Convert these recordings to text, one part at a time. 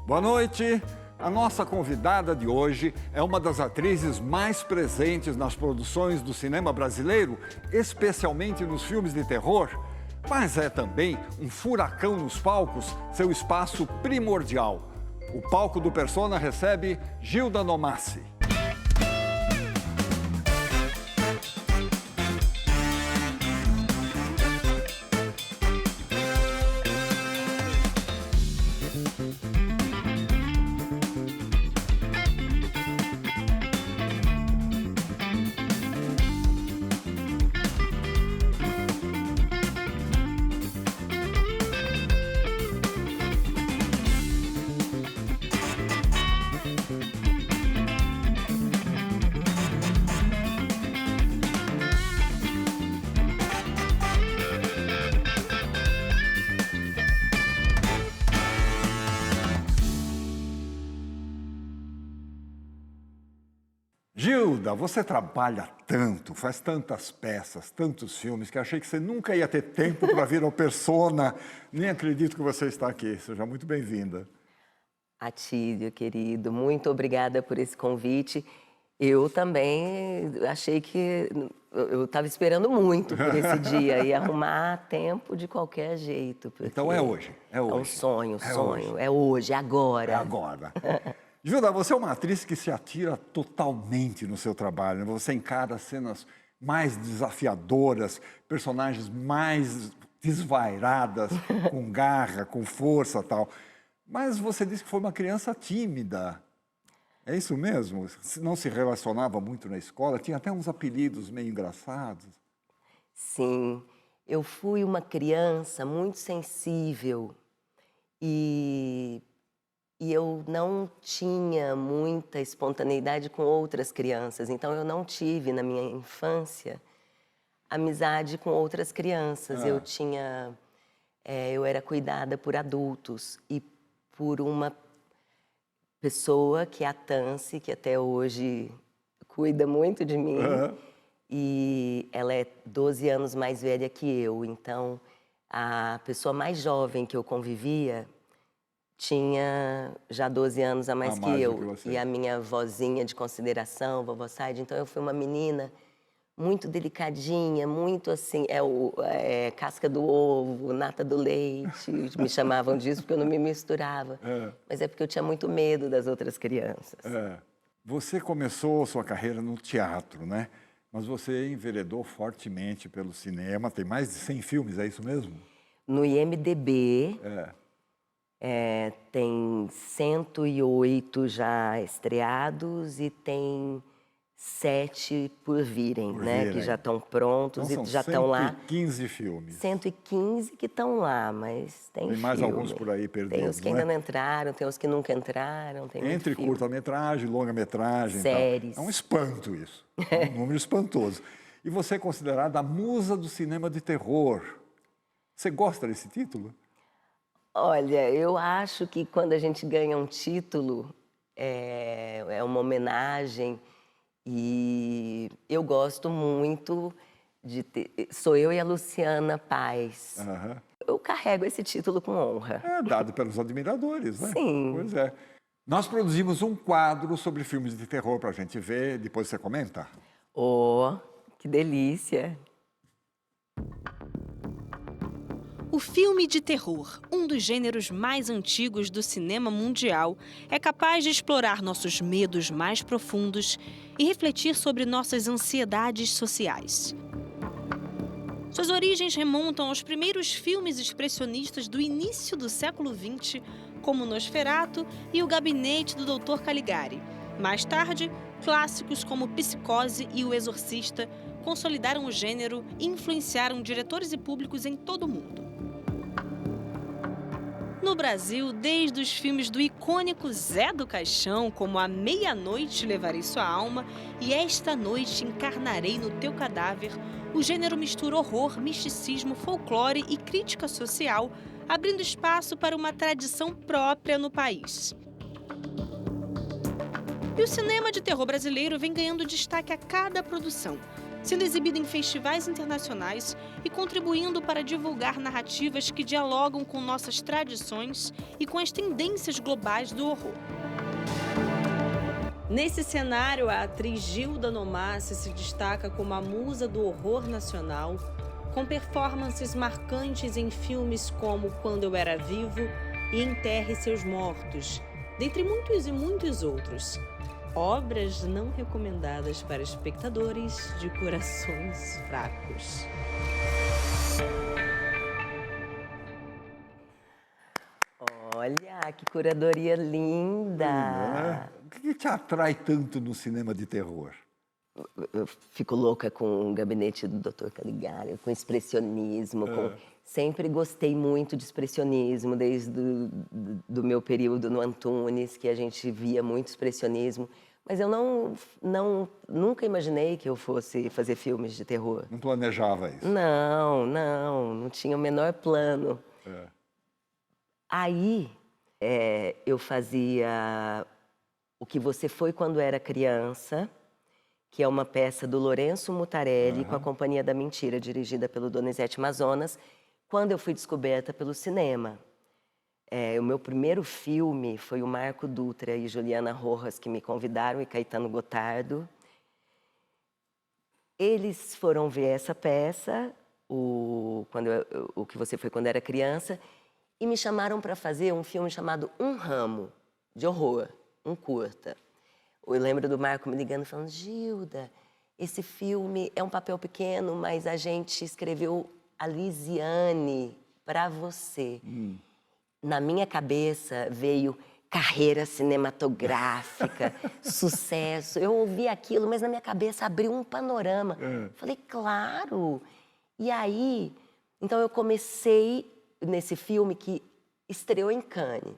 Boa noite! A nossa convidada de hoje é uma das atrizes mais presentes nas produções do cinema brasileiro, especialmente nos filmes de terror, mas é também um furacão nos palcos, seu espaço primordial. O palco do Persona recebe Gilda Nomassi. Gilda, você trabalha tanto, faz tantas peças, tantos filmes, que achei que você nunca ia ter tempo para vir ao Persona. Nem acredito que você está aqui. Seja muito bem-vinda. Atílio, querido, muito obrigada por esse convite. Eu também achei que eu estava esperando muito por esse dia e arrumar tempo de qualquer jeito. Então é hoje, é hoje. É um sonho, Hoje. é hoje, agora. É agora. Gilda, você é uma atriz que se atira totalmente no seu trabalho. Você encara cenas mais desafiadoras, personagens mais desvairadas, com garra, com força e tal. Mas você disse que foi uma criança tímida. É isso mesmo? Não se relacionava muito na escola? Tinha até uns apelidos meio engraçados. Sim, eu fui uma criança muito sensível e eu não tinha muita espontaneidade com outras crianças. Então, eu não tive, na minha infância, amizade com outras crianças. Eu era cuidada por adultos e por uma pessoa que é a Tancy, que até hoje cuida muito de mim. E ela é 12 anos mais velha que eu. Então, a pessoa mais jovem que eu convivia tinha já 12 anos a mais que eu. E a minha vozinha de consideração, vovó Saide. Então, eu fui uma menina muito delicadinha, muito assim, casca do ovo, nata do leite. Me chamavam disso porque eu não me misturava. Mas é porque eu tinha muito medo das outras crianças. Você começou sua carreira no teatro, né? Mas você enveredou fortemente pelo cinema. Tem mais de 100 filmes, é isso mesmo? No IMDb... tem 108 já estreados e tem 7 por virem, né? Que já estão prontos então, e já estão lá. 115 filmes. 115 que estão lá, mas tem mais filme. alguns por aí perdidos, tem os que ainda não entraram, tem os que nunca entraram. Tem entre curta-metragem, longa-metragem. Séries. É um espanto isso. É um número espantoso. E você é considerada a musa do cinema de terror. Você gosta desse título? Olha, eu acho que quando a gente ganha um título, é uma homenagem e eu gosto muito de ter... Sou eu e a Luciana Paz. Eu carrego esse título com honra. É dado pelos admiradores, né? Sim. Pois é. Nós produzimos um quadro sobre filmes de terror para a gente ver, depois você comenta. Oh, que delícia! O filme de terror, um dos gêneros mais antigos do cinema mundial, é capaz de explorar nossos medos mais profundos e refletir sobre nossas ansiedades sociais. Suas origens remontam aos primeiros filmes expressionistas do início do século XX, como Nosferatu e O Gabinete do Dr. Caligari. Mais tarde, clássicos como Psicose e O Exorcista consolidaram o gênero e influenciaram diretores e públicos em todo o mundo. No Brasil, desde os filmes do icônico Zé do Caixão, como A Meia-Noite Levarei Sua Alma e Esta Noite Encarnarei no Teu Cadáver, o gênero mistura horror, misticismo, folclore e crítica social, abrindo espaço para uma tradição própria no país. E o cinema de terror brasileiro vem ganhando destaque a cada produção. sendo exibido em festivais internacionais e contribuindo para divulgar narrativas que dialogam com nossas tradições e com as tendências globais do horror. Nesse cenário, a atriz Gilda Nomassi se destaca como a musa do horror nacional, com performances marcantes em filmes como Quando Eu Era Vivo e Enterre Seus Mortos, dentre muitos e muitos outros. Obras não recomendadas para espectadores de corações fracos. Olha, que curadoria linda! O que te atrai tanto no cinema de terror? Eu fico louca com o gabinete do Dr. Caligari, com expressionismo. Sempre gostei muito de expressionismo, desde do meu período no Antunes, que a gente via muito expressionismo. Mas eu nunca imaginei que eu fosse fazer filmes de terror. Não planejava isso? Não tinha o menor plano. Aí, eu fazia O Que Você Foi Quando Era Criança, que é uma peça do Lourenço Mutarelli, com a Companhia da Mentira, dirigida pelo Donizete Mazonas, quando eu fui descoberta pelo cinema. O meu primeiro filme foi o Marco Dutra e Juliana Rojas, que me convidaram, e Caetano Gotardo. Eles foram ver essa peça, O Que Você Foi Quando Era Criança, e me chamaram para fazer um filme chamado Um Ramo, de horror, um curta. Eu lembro do Marco me ligando e falando: Gilda, esse filme é um papel pequeno, mas a gente escreveu a Lisiane para você. Na minha cabeça veio carreira cinematográfica, sucesso. Eu ouvi aquilo, mas na minha cabeça abriu um panorama. Falei, claro! E aí, então eu comecei nesse filme que estreou em Cannes.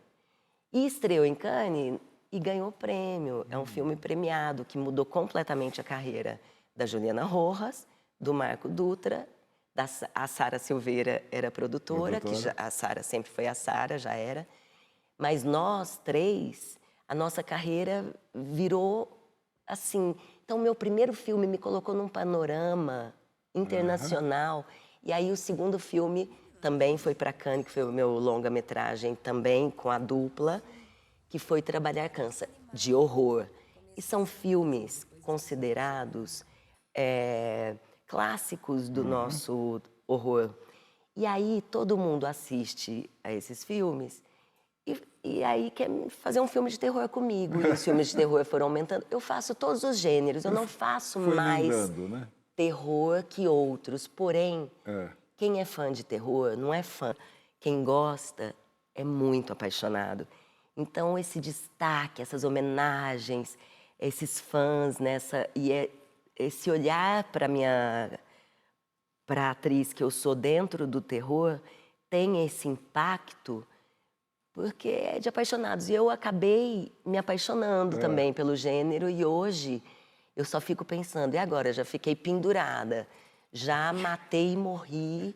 E estreou em Cannes e ganhou prêmio. É um filme premiado que mudou completamente a carreira da Juliana Rojas, do Marco Dutra, a Sara Silveira era produtora, que a Sara sempre foi a Sara, já era. Mas nós três, a nossa carreira virou assim. Então, meu primeiro filme me colocou num panorama internacional. E aí, o segundo filme também foi para Cannes, que foi o meu longa-metragem, também com a dupla, que foi Trabalhar Cansa, de horror. E são filmes considerados clássicos do nosso horror. E aí todo mundo assiste a esses filmes e aí quer fazer um filme de terror comigo. E os filmes de terror foram aumentando. Eu faço todos os gêneros, eu não faço mais terror que outros. Porém, quem é fã de terror não é fã. Quem gosta é muito apaixonado. Então, esse destaque, essas homenagens, esses fãs, esse olhar para a atriz que eu sou dentro do terror, tem esse impacto, porque é de apaixonados. E eu acabei me apaixonando também pelo gênero, e hoje eu só fico pensando, e agora? Já fiquei pendurada, já matei e morri,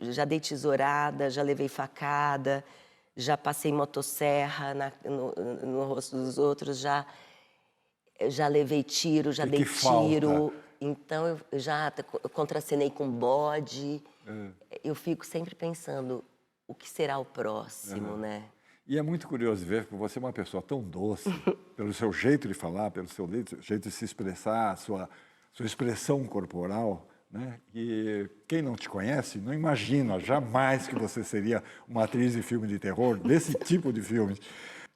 já dei tesourada, já levei facada, já passei motosserra no rosto dos outros, já levei tiro, já dei tiro. Então, eu já contracenei com bode. Eu fico sempre pensando, o que será o próximo, né? E é muito curioso ver que você é uma pessoa tão doce, pelo seu jeito de falar, pelo seu jeito de se expressar, sua expressão corporal, né? E quem não te conhece não imagina jamais que você seria uma atriz de filme de terror, desse tipo de filmes.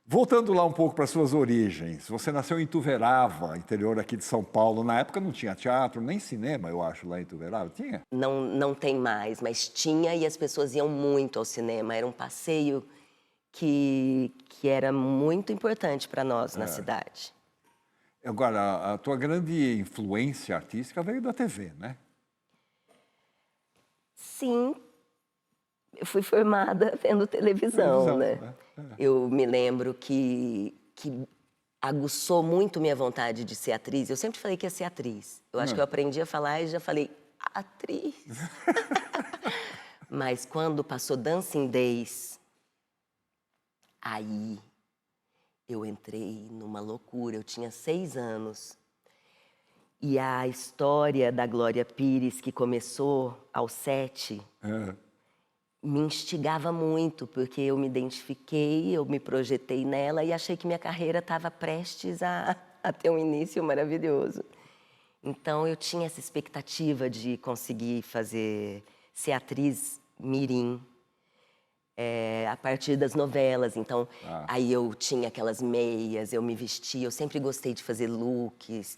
Voltando lá um pouco para suas origens, você nasceu em Ituverava, interior aqui de São Paulo. Na época não tinha teatro, nem cinema, eu acho, lá em Ituverava. Tinha? Não tem mais, mas tinha, e as pessoas iam muito ao cinema. Era um passeio que era muito importante para nós na cidade. Agora, a tua grande influência artística veio da TV, né? Sim, eu fui formada vendo televisão, né? Eu me lembro que aguçou muito minha vontade de ser atriz. Eu sempre falei que ia ser atriz. Eu acho que eu aprendi a falar e já falei, atriz. Mas quando passou Dancing Days, aí eu entrei numa loucura. Eu tinha 6 anos. E a história da Glória Pires, que começou aos 7, me instigava muito, porque eu me identifiquei, eu me projetei nela e achei que minha carreira estava prestes a ter um início maravilhoso. Então, eu tinha essa expectativa de conseguir ser atriz mirim, a partir das novelas. Então, aí eu tinha aquelas meias, eu me vestia, eu sempre gostei de fazer looks.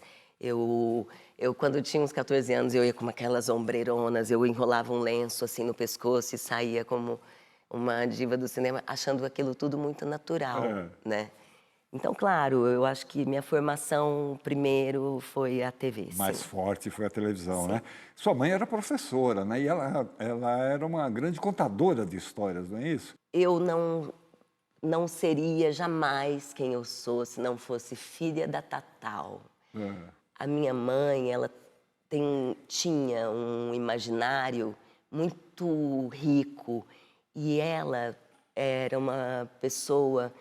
Quando eu tinha uns 14 anos, eu ia com aquelas ombreironas, eu enrolava um lenço assim no pescoço e saía como uma diva do cinema, achando aquilo tudo muito natural, né? Então, claro, eu acho que minha formação primeiro foi a TV. Mais sim. forte foi a televisão, né? Sua mãe era professora, né? E ela era uma grande contadora de histórias, não é isso? Eu não seria jamais quem eu sou se não fosse filha da Tatal. A minha mãe, ela tinha um imaginário muito rico e ela era uma pessoa,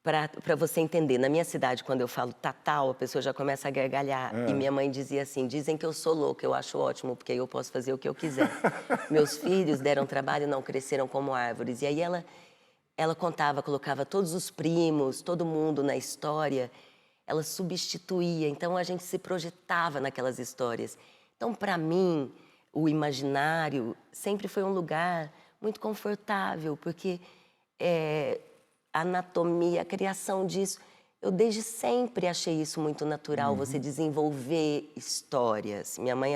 para você entender, na minha cidade, quando eu falo Tatal, a pessoa já começa a gargalhar. E minha mãe dizia assim, dizem que eu sou louca, eu acho ótimo, porque eu posso fazer o que eu quiser. Meus filhos deram trabalho e não cresceram como árvores. E aí ela contava, colocava todos os primos, todo mundo na história, ela substituía, então a gente se projetava naquelas histórias. Então, para mim, o imaginário sempre foi um lugar muito confortável, porque a anatomia, a criação disso, eu desde sempre achei isso muito natural, você desenvolver histórias. Minha mãe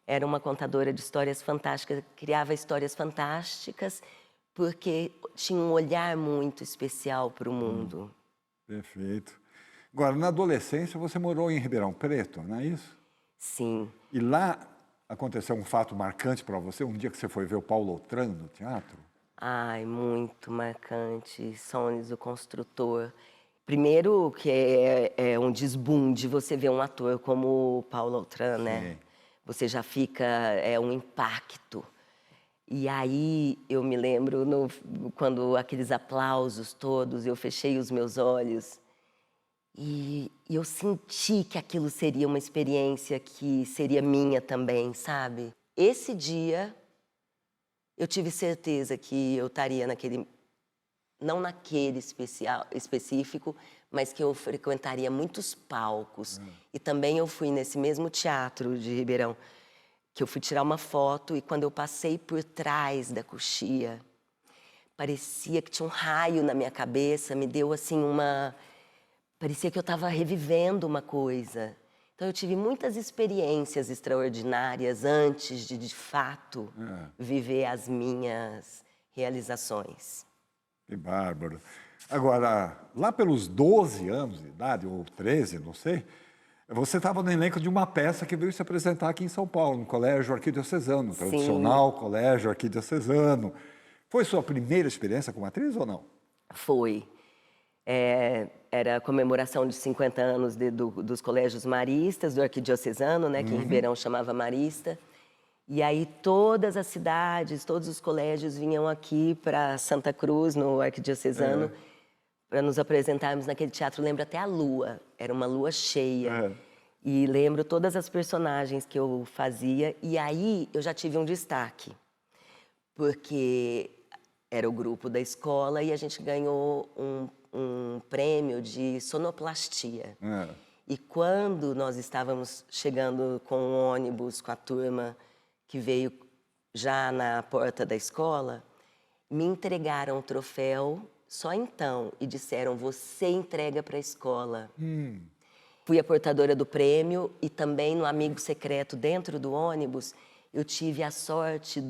era uma contadora de histórias fantásticas, criava histórias fantásticas, porque tinha um olhar muito especial para o mundo. Perfeito. Agora, na adolescência, você morou em Ribeirão Preto, não é isso? Sim. E lá aconteceu um fato marcante para você, um dia que você foi ver o Paulo Autran no teatro? Ai, muito marcante. Sones, o Construtor. Primeiro que é um desbunde você ver um ator como o Paulo Autran, né? Você já fica, um impacto. E aí eu me lembro, quando aqueles aplausos todos, eu fechei os meus olhos e eu senti que aquilo seria uma experiência que seria minha também, sabe? Esse dia, eu tive certeza que eu estaria não naquele específico, mas que eu frequentaria muitos palcos. E também eu fui nesse mesmo teatro de Ribeirão, que eu fui tirar uma foto e quando eu passei por trás da coxia, parecia que tinha um raio na minha cabeça, me deu assim parecia que eu estava revivendo uma coisa. Então eu tive muitas experiências extraordinárias antes de fato, viver as minhas realizações. Que bárbaro. Agora, lá pelos 12 anos de idade, ou 13, não sei, você estava no elenco de uma peça que veio se apresentar aqui em São Paulo, no Colégio Arquidiocesano, tradicional Colégio Arquidiocesano. Foi sua primeira experiência como atriz ou não? Foi. Era a comemoração de 50 anos dos colégios maristas, do Arquidiocesano, né, que em Ribeirão chamava Marista. E aí todas as cidades, todos os colégios vinham aqui para Santa Cruz, no Arquidiocesano, para nos apresentarmos naquele teatro. Lembro até a lua, era uma lua cheia. E lembro todas as personagens que eu fazia. E aí eu já tive um destaque, porque era o grupo da escola e a gente ganhou um prêmio de sonoplastia. E quando nós estávamos chegando com um ônibus, com a turma que veio já na porta da escola, me entregaram o troféu só então e disseram, você entrega para a escola. Fui a portadora do prêmio e também no amigo secreto dentro do ônibus, eu tive a sorte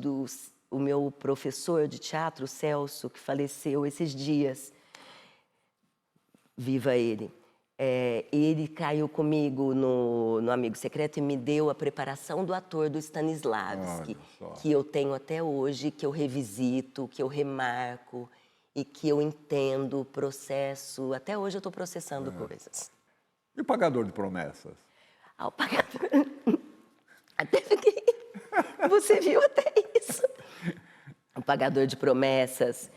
o meu professor de teatro, Celso, que faleceu esses dias. Viva ele. Ele caiu comigo no Amigo Secreto e me deu a preparação do ator do Stanislavski, que eu tenho até hoje, que eu revisito, que eu remarco e que eu entendo o processo. Até hoje eu estou processando coisas. E o Pagador de Promessas? O Pagador... Até fiquei... Você viu até isso. O Pagador de Promessas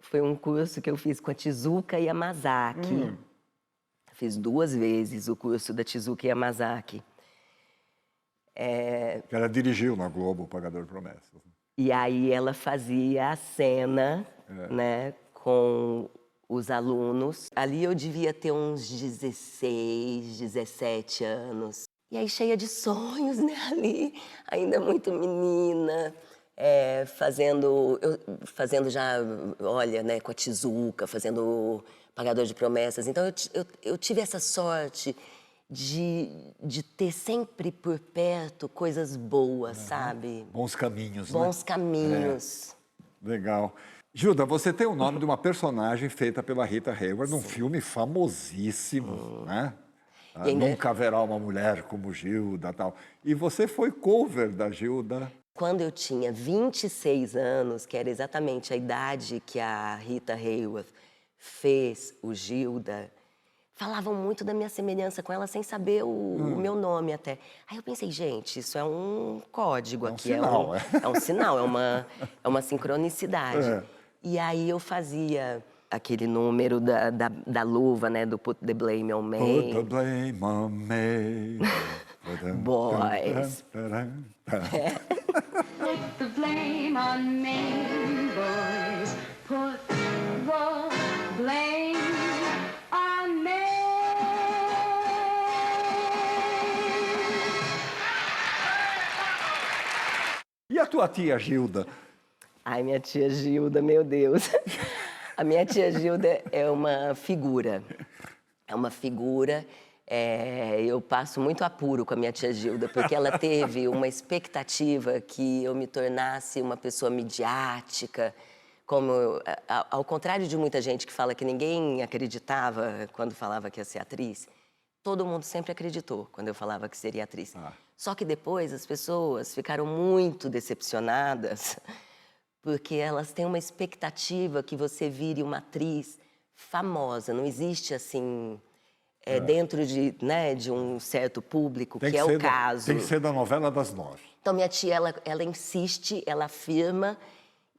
foi um curso que eu fiz com a Tezuka Yamazaki. Fiz 2 vezes o curso da Tezuka Yamazaki. Que ela dirigiu na Globo, O Pagador de Promessas. E aí ela fazia a cena, né, com os alunos. Ali eu devia ter uns 16, 17 anos. E aí cheia de sonhos, né, ali, ainda muito menina, fazendo já, olha, né, com a Tezuka, fazendo Pagador de Promessas. Então eu tive essa sorte de ter sempre por perto coisas boas, sabe? Bons caminhos, né? Bons caminhos. Legal. Gilda, você tem o nome de uma personagem feita pela Rita Hayworth, num filme famosíssimo, né? E ainda... Nunca haverá uma mulher como Gilda, tal. E você foi cover da Gilda. Quando eu tinha 26 anos, que era exatamente a idade que a Rita Hayworth fez o Gilda, falavam muito da minha semelhança com ela sem saber o meu nome até. Aí eu pensei, gente, isso é um código aqui. Sinal, é um sinal, é uma sincronicidade. E aí eu fazia aquele número da luva, né, do Put the Blame on Me. Put the blame on me. Boys. Put the blame on me, boys. Put the blame on me. E a tua tia Gilda? Ai, minha tia Gilda, meu Deus. A minha tia Gilda é uma figura. É uma figura. Eu passo muito apuro com a minha tia Gilda, porque ela teve uma expectativa que eu me tornasse uma pessoa midiática. Ao contrário de muita gente que fala que ninguém acreditava quando falava que ia ser atriz, todo mundo sempre acreditou quando eu falava que seria atriz. Só que depois as pessoas ficaram muito decepcionadas porque elas têm uma expectativa que você vire uma atriz famosa. Não existe assim, dentro de um certo público, que é o caso. Tem que ser da novela das 9. Então minha tia, ela insiste, ela afirma,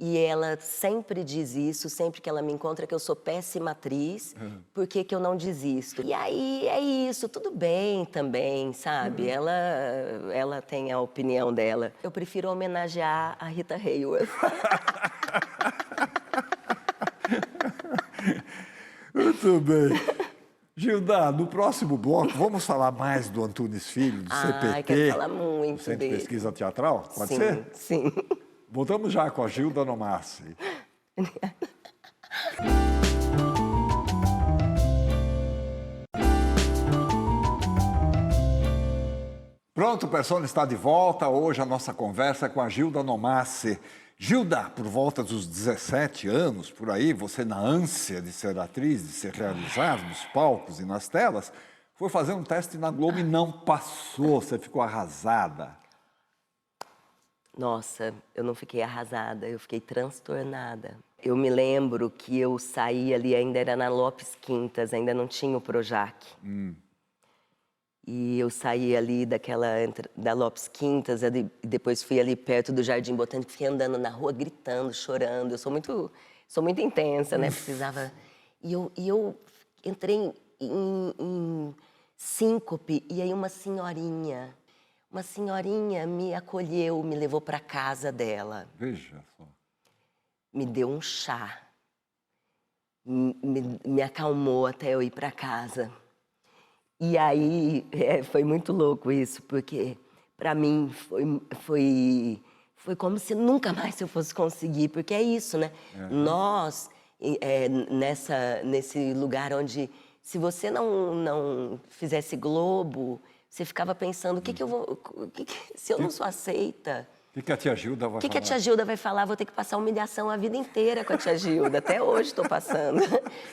e ela sempre diz isso, sempre que ela me encontra, que eu sou péssima atriz, por que eu não desisto? E aí é isso, tudo bem também, sabe? Ela tem a opinião dela. Eu prefiro homenagear a Rita Hayworth. Muito bem. Gilda, no próximo bloco, vamos falar mais do Antunes Filho, do CPT. Quero falar muito Centro dele. de Pesquisa Teatral? Pode Sim, ser? sim. Voltamos já com a Gilda Nomassi. Pronto, o Persona está de volta. Hoje a nossa conversa é com a Gilda Nomassi. Gilda, por volta dos 17 anos, por aí, você na ânsia de ser atriz, de se realizar nos palcos e nas telas, foi fazer um teste na Globo e não passou. Você ficou arrasada. Nossa, eu não fiquei arrasada, eu fiquei transtornada. Eu me lembro que eu saí ali, ainda era na Lopes Quintas, ainda não tinha o Projac. E eu saí ali da Lopes Quintas, e depois fui ali perto do Jardim Botânico, fiquei andando na rua, gritando, chorando. Eu sou muito intensa, né? Precisava... E eu entrei em síncope, e aí uma senhorinha me acolheu, me levou para casa dela. Veja só. Me deu um chá. Me acalmou até eu ir para casa. E aí, foi muito louco isso, porque para mim foi como se nunca mais eu fosse conseguir, porque é isso, né? Nós, nesse lugar onde, se você não fizesse Globo, você ficava pensando, se eu não sou aceita... O que a tia Gilda vai falar? O que a tia Gilda vai falar? Vou ter que passar humilhação a vida inteira com a tia Gilda. Até hoje estou passando.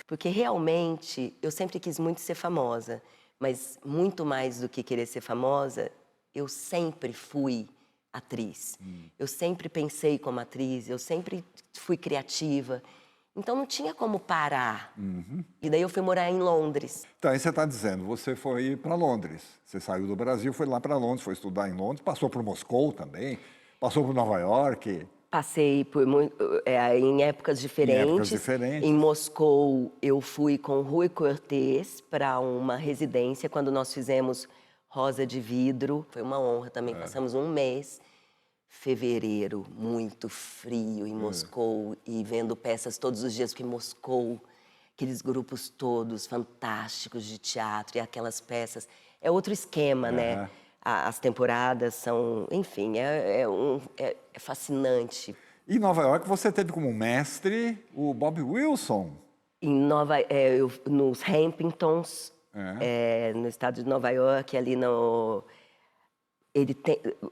Porque realmente, eu sempre quis muito ser famosa. Mas muito mais do que querer ser famosa, eu sempre fui atriz. Eu sempre pensei como atriz, eu sempre fui criativa. Então não tinha como parar. E daí eu fui morar em Londres. Então, aí você está dizendo, você foi para Londres. Você saiu do Brasil, foi lá para Londres, foi estudar em Londres, passou por Moscou também, passou por Nova York. Passei por em épocas diferentes. diferentes. Em Moscou, eu fui com Rui Cortez para uma residência, quando nós fizemos Rosa de Vidro. Foi uma honra também, passamos um mês. Fevereiro, muito frio em Moscou, e vendo peças todos os dias, porque Moscou, aqueles grupos todos fantásticos de teatro e aquelas peças, é outro esquema, né? As temporadas são, enfim, é fascinante. Em Nova York, você teve como mestre o Bob Wilson. Nos Hamptons, no estado de Nova York, ali no...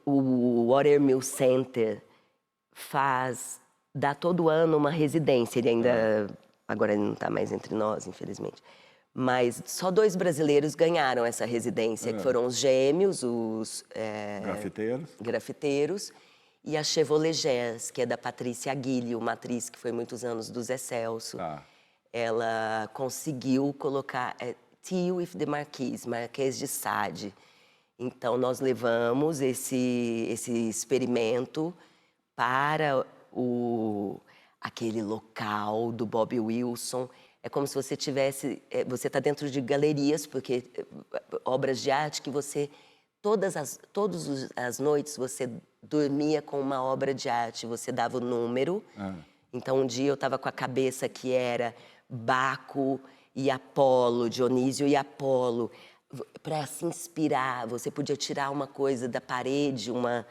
o Watermill Center dá todo ano uma residência. Ele ainda, agora ele não está mais entre nós, infelizmente. Mas só 2 brasileiros ganharam essa residência, que foram os gêmeos, os grafiteiros, e a Chevrolet Jazz, que é da Patrícia Aguilho, uma atriz que foi muitos anos do Zé Celso. Ela conseguiu colocar Tea with the Marquês de Sade. Então, nós levamos esse experimento para aquele local do Bob Wilson. É como se você tivesse... Você está dentro de galerias, porque obras de arte que você... Todas as noites você dormia com uma obra de arte, você dava o número. Então, um dia eu estava com a cabeça que era Baco e Apolo, Dionísio e Apolo. Para se inspirar, você podia tirar uma coisa da parede, uma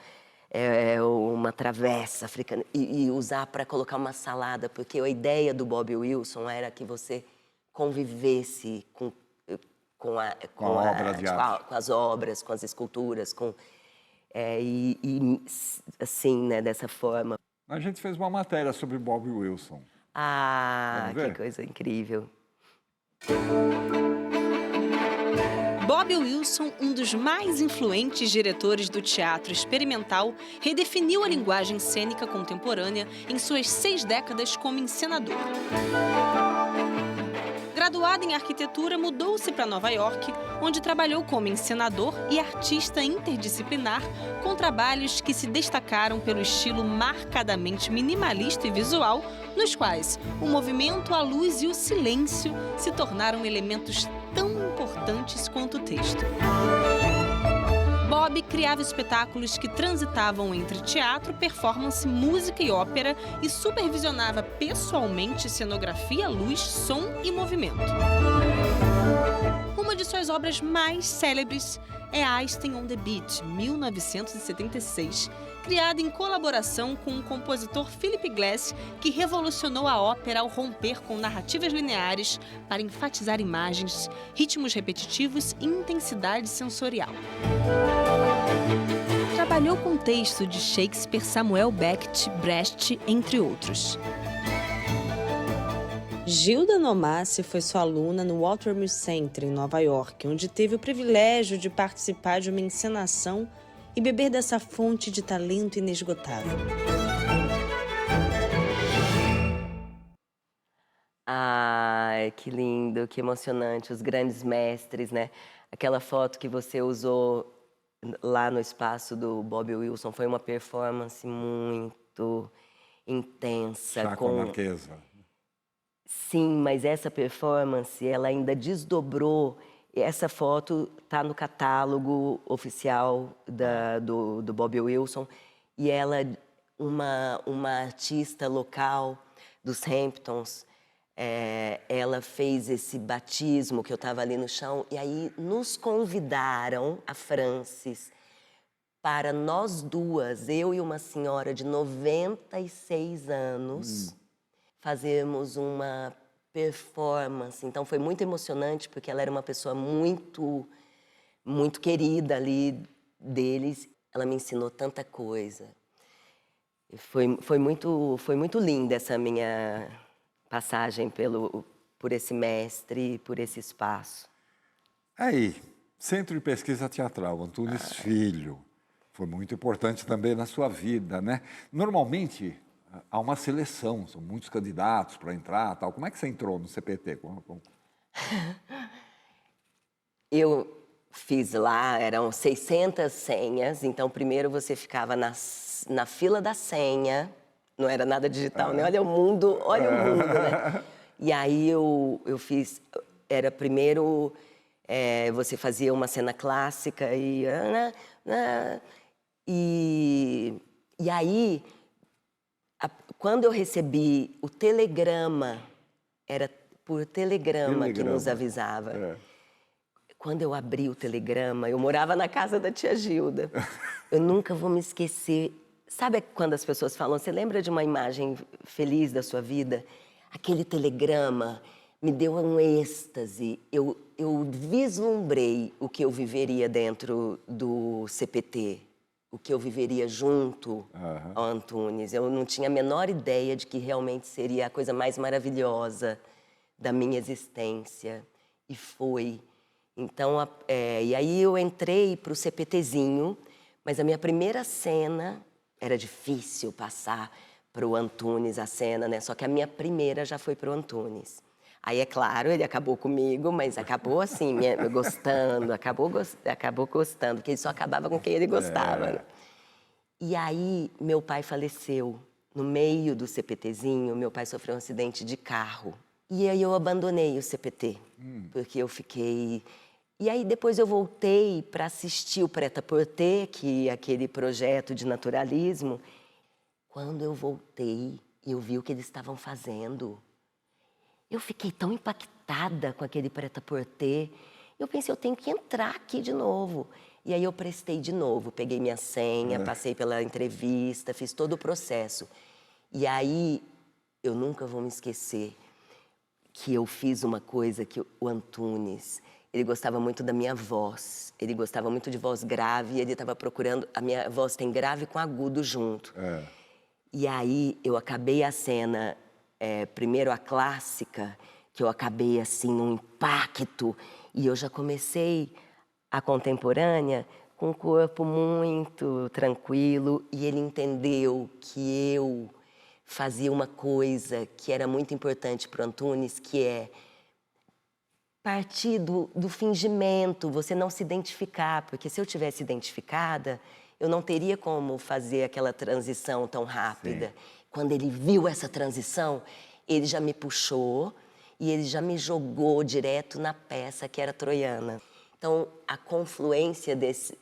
travessa africana, e usar para colocar uma salada, porque a ideia do Bob Wilson era que você convivesse com as obras, com as esculturas, assim, né, dessa forma. A gente fez uma matéria sobre Bob Wilson. Que coisa incrível. Bob Wilson, um dos mais influentes diretores do teatro experimental, redefiniu a linguagem cênica contemporânea em suas 6 décadas como encenador. Graduado em arquitetura, mudou-se para Nova York, onde trabalhou como encenador e artista interdisciplinar, com trabalhos que se destacaram pelo estilo marcadamente minimalista e visual, nos quais o movimento, a luz e o silêncio se tornaram elementos tão importantes quanto o texto. Bob criava espetáculos que transitavam entre teatro, performance, música e ópera e supervisionava pessoalmente cenografia, luz, som e movimento. Uma de suas obras mais célebres é Einstein on the Beach, 1976, criada em colaboração com o compositor Philip Glass, que revolucionou a ópera ao romper com narrativas lineares para enfatizar imagens, ritmos repetitivos e intensidade sensorial. Trabalhou com texto de Shakespeare, Samuel Beckett, Brecht, entre outros. Gilda Nomassi foi sua aluna no Watermill Center, em Nova York, onde teve o privilégio de participar de uma encenação e beber dessa fonte de talento inesgotável. Ai, que lindo, que emocionante, os grandes mestres, né? Aquela foto que você usou lá no espaço do Bob Wilson foi uma performance muito intensa. Já com a Marquesa. Sim, mas essa performance, ela ainda desdobrou. Essa foto está no catálogo oficial do Bob Wilson. E ela, uma artista local dos Hamptons, ela fez esse batismo, que eu estava ali no chão. E aí nos convidaram, a Francis, para nós duas, eu e uma senhora de 96 anos... fazermos uma performance. Então, foi muito emocionante, porque ela era uma pessoa muito, muito querida ali deles. Ela me ensinou tanta coisa. Foi muito linda essa minha passagem por esse mestre, por esse espaço. Aí, Centro de Pesquisa Teatral, Antunes Filho. Foi muito importante também na sua vida, né? Normalmente... há uma seleção, são muitos candidatos para entrar, tal. Como é que você entrou no CPT? Eu fiz lá, eram 600 senhas, então primeiro você ficava na fila da senha, não era nada digital, né? Olha o mundo, né? E aí eu fiz, era primeiro, você fazia uma cena clássica e aí, quando eu recebi o telegrama, era por telegrama que nos avisava. Quando eu abri o telegrama, eu morava na casa da tia Gilda. Eu nunca vou me esquecer. Sabe quando as pessoas falam, você lembra de uma imagem feliz da sua vida? Aquele telegrama me deu um êxtase. Eu vislumbrei o que eu viveria dentro do CPT, o que eu viveria junto ao Antunes. Eu não tinha a menor ideia de que realmente seria a coisa mais maravilhosa da minha existência. E foi. Então, e aí eu entrei para o CPTzinho, mas a minha primeira cena, era difícil passar para o Antunes a cena, né? Só que a minha primeira já foi para o Antunes. Aí, é claro, ele acabou comigo, mas acabou assim, gostando, acabou gostando, porque ele só acabava com quem ele gostava. Né? E aí, meu pai faleceu. No meio do CPTzinho, meu pai sofreu um acidente de carro. E aí eu abandonei o CPT, porque eu fiquei... E aí depois eu voltei para assistir o Prêt-à-Porter, que é aquele projeto de naturalismo. Quando eu voltei e eu vi o que eles estavam fazendo, eu fiquei tão impactada com aquele Prêt-à-Porter. Eu pensei, eu tenho que entrar aqui de novo. E aí eu prestei de novo, peguei minha senha, passei pela entrevista, fiz todo o processo. E aí, eu nunca vou me esquecer que eu fiz uma coisa que o Antunes, ele gostava muito da minha voz, ele gostava muito de voz grave, e ele estava procurando, a minha voz tem grave com agudo junto. E aí eu acabei a cena, primeiro a clássica, que eu acabei assim num impacto, e eu já comecei a contemporânea com o corpo muito tranquilo, e ele entendeu que eu fazia uma coisa que era muito importante para o Antunes, que é partir do fingimento, você não se identificar, porque se eu tivesse identificada, eu não teria como fazer aquela transição tão rápida. Sim. Quando ele viu essa transição, ele já me puxou e ele já me jogou direto na peça que era Troiana. Então, a confluência desse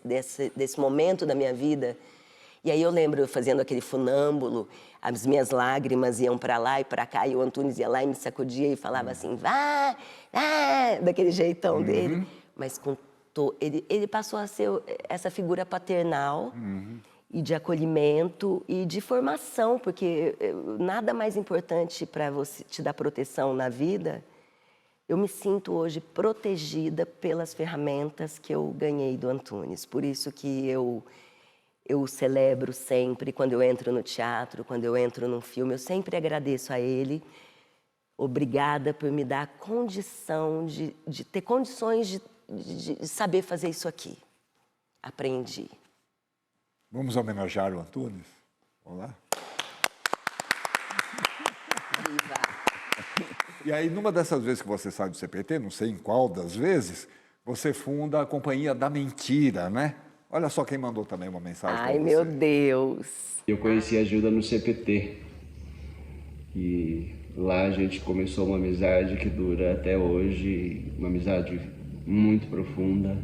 momento da minha vida... E aí eu lembro eu fazendo aquele funâmbulo, as minhas lágrimas iam para lá e para cá, e o Antunes ia lá e me sacudia e falava assim, vá, daquele jeitão dele. Mas ele passou a ser essa figura paternal e de acolhimento e de formação, porque nada mais importante para você te dar proteção na vida. Eu me sinto hoje protegida pelas ferramentas que eu ganhei do Antunes. Por isso que eu celebro sempre, quando eu entro no teatro, quando eu entro num filme, eu sempre agradeço a ele. Obrigada por me dar a condição de ter condições de saber fazer isso aqui. Aprendi. Vamos homenagear o Antunes? Vamos lá? Viva! E aí, numa dessas vezes que você sai do CPT, não sei em qual das vezes, você funda a Companhia da Mentira, né? Olha só quem mandou também uma mensagem para você. Ai, meu Deus! Eu conheci a Gilda no CPT. E lá a gente começou uma amizade que dura até hoje, uma amizade muito profunda.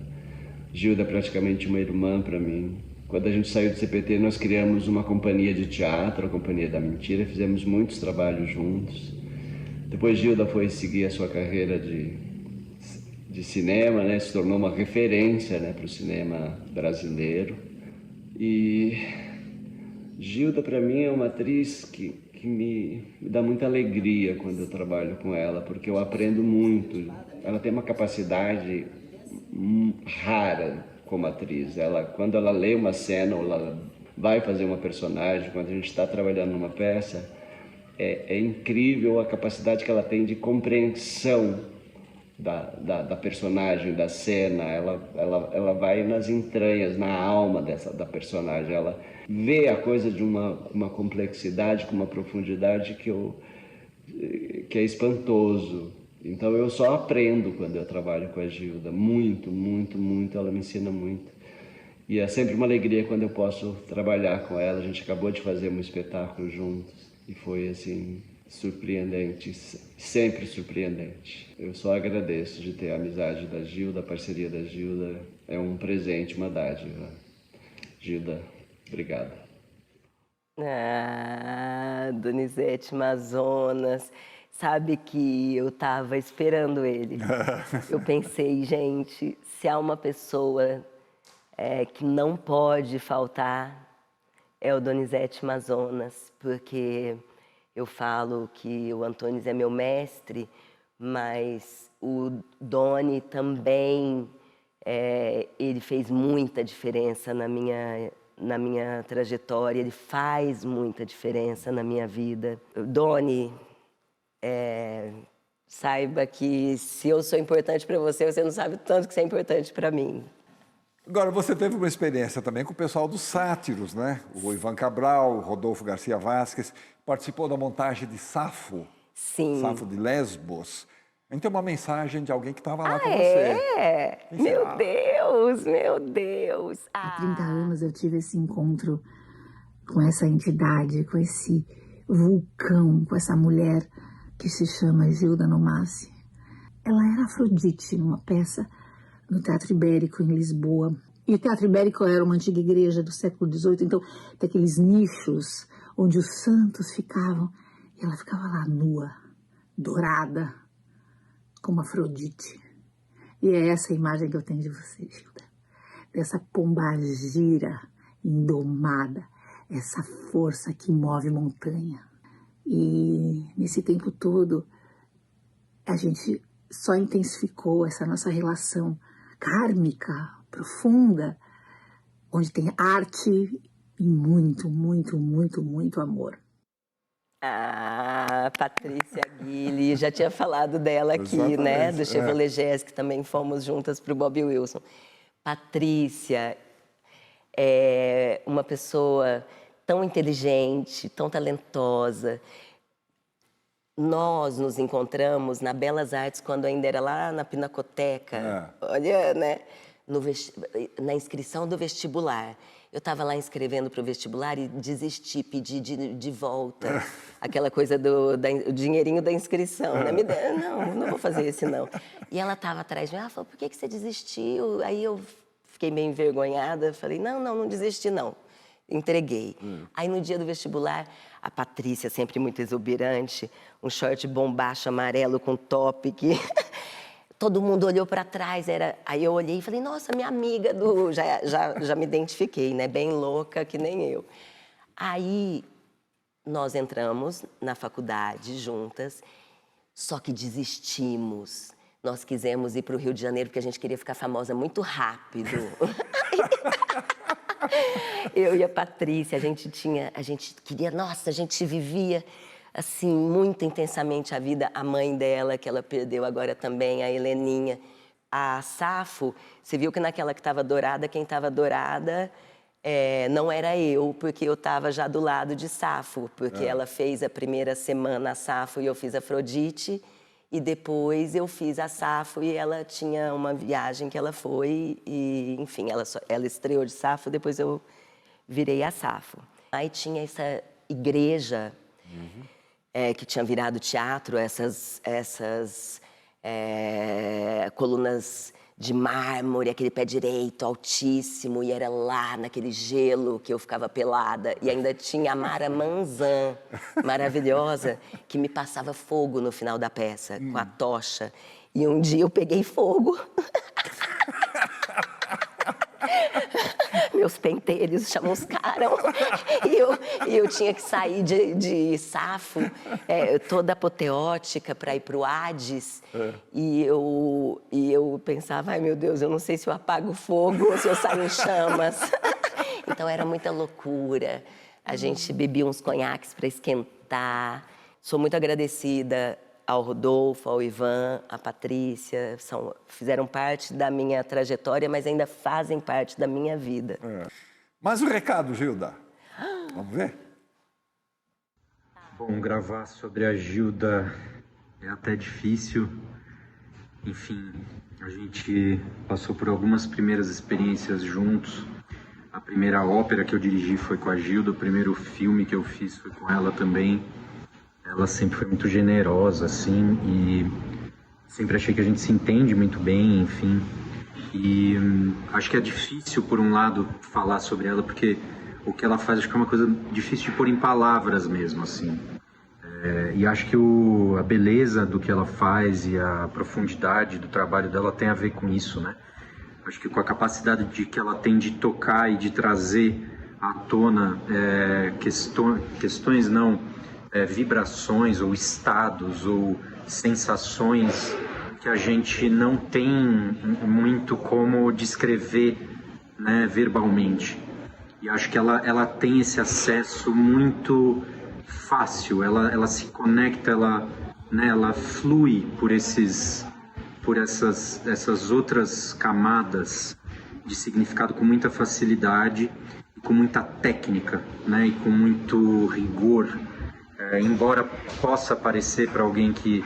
Gilda é praticamente uma irmã para mim. Quando a gente saiu do CPT, nós criamos uma companhia de teatro, a Companhia da Mentira, fizemos muitos trabalhos juntos. Depois Gilda foi seguir a sua carreira de cinema, né? Se tornou uma referência, né, para o cinema brasileiro. E Gilda, para mim, é uma atriz que me dá muita alegria quando eu trabalho com ela, porque eu aprendo muito. Ela tem uma capacidade rara como atriz. Quando ela lê uma cena ou ela vai fazer uma personagem, quando a gente está trabalhando numa peça, é incrível a capacidade que ela tem de compreensão da personagem, da cena. Ela vai nas entranhas, na alma da personagem. Ela vê a coisa de uma complexidade, com uma profundidade que é espantoso. Então eu só aprendo quando eu trabalho com a Gilda. Muito, muito, muito. Ela me ensina muito. E é sempre uma alegria quando eu posso trabalhar com ela. A gente acabou de fazer um espetáculo juntos. E foi assim, surpreendente, sempre surpreendente. Eu só agradeço de ter a amizade da Gilda, a parceria da Gilda. É um presente, uma dádiva. Gilda, obrigado. Ah, Donizete Mazonas, sabe que eu tava esperando ele. Eu pensei, gente, se há uma pessoa que não pode faltar, é o Donizete Mazonas, porque eu falo que o Antônio é meu mestre, mas o Doni também, ele fez muita diferença na minha trajetória, ele faz muita diferença na minha vida. Doni, saiba que se eu sou importante para você, você não sabe o tanto que você é importante para mim. Agora, você teve uma experiência também com o pessoal dos Sátiros, né? O Ivan Cabral, o Rodolfo Garcia Vasquez, participou da montagem de Safo. Sim. Safo de Lesbos. A gente tem uma mensagem de alguém que estava lá com você. Quem Meu será? Deus, meu Deus. Há 30 anos eu tive esse encontro com essa entidade, com esse vulcão, com essa mulher que se chama Gilda Nomassi. Ela era Afrodite numa peça no Teatro Ibérico, em Lisboa. E o Teatro Ibérico era uma antiga igreja do século XVIII, então tem aqueles nichos onde os santos ficavam. E ela ficava lá nua, dourada, como Afrodite. E é essa a imagem que eu tenho de você, Gilda. Dessa pombagira indomada, essa força que move montanha. E nesse tempo todo, a gente só intensificou essa nossa relação kármica, profunda, onde tem arte e muito, muito, muito, muito amor. Ah, Patrícia Guille, já tinha falado dela aqui, Exatamente, né? Do Chevrolet Jazz, que também fomos juntas para o Bobby Wilson. Patrícia é uma pessoa tão inteligente, tão talentosa. Nós nos encontramos na Belas Artes, quando ainda era lá na Pinacoteca. Olha, né? Na inscrição do vestibular. Eu estava lá inscrevendo para o vestibular e desisti, pedi de volta aquela coisa do dinheirinho da inscrição. Né? Não vou fazer esse não. E ela estava atrás de mim, ela falou, por que você desistiu? Aí eu fiquei meio envergonhada, falei, não desisti não. Entreguei. Aí no dia do vestibular, a Patrícia, sempre muito exuberante, um short bombacho amarelo com top que... Todo mundo olhou para trás, aí eu olhei e falei, nossa, minha amiga do... Já me identifiquei, né? Bem louca, que nem eu. Aí nós entramos na faculdade juntas, só que desistimos. Nós quisemos ir para o Rio de Janeiro porque a gente queria ficar famosa muito rápido. Eu e a Patrícia, a gente queria, nossa, a gente vivia assim, muito intensamente a vida. A mãe dela, que ela perdeu agora também, a Heleninha. A Safo, você viu que naquela que estava dourada, quem estava dourada não era eu, porque eu estava já do lado de Safo, porque ela fez a primeira semana a Safo e eu fiz a Afrodite, e depois eu fiz a Safo e ela tinha uma viagem que ela foi, e enfim, ela estreou de Safo, depois eu virei a Safo. Aí tinha essa igreja... que tinha virado teatro, essas colunas de mármore, aquele pé direito altíssimo, e era lá naquele gelo que eu ficava pelada. E ainda tinha a Mara Manzan, maravilhosa, que me passava fogo no final da peça, com a tocha. E um dia eu peguei fogo. Meus pentelhos chamuscaram e eu tinha que sair de Safo, toda apoteótica, para ir para o Hades. E eu pensava, ai meu Deus, eu não sei se eu apago fogo ou se eu saio em chamas. Então era muita loucura. A gente bebia uns conhaques para esquentar. Sou muito agradecida ao Rodolfo, ao Ivan, à Patrícia, fizeram parte da minha trajetória, mas ainda fazem parte da minha vida. Mas o recado, Gilda? Vamos ver? Bom, gravar sobre a Gilda é até difícil. Enfim, a gente passou por algumas primeiras experiências juntos. A primeira ópera que eu dirigi foi com a Gilda, o primeiro filme que eu fiz foi com ela também. Ela sempre foi muito generosa, assim, e sempre achei que a gente se entende muito bem, enfim. E acho que é difícil, por um lado, falar sobre ela, porque o que ela faz acho que é uma coisa difícil de pôr em palavras mesmo, assim. E acho que a beleza do que ela faz e a profundidade do trabalho dela tem a ver com isso, né? Acho que com a capacidade que ela tem de tocar e de trazer à tona questões não, vibrações ou estados ou sensações que a gente não tem muito como descrever, né, verbalmente. E acho que ela tem esse acesso muito fácil, ela se conecta, ela flui por essas outras camadas de significado com muita facilidade, com muita técnica, né, e com muito rigor. Embora possa parecer para alguém que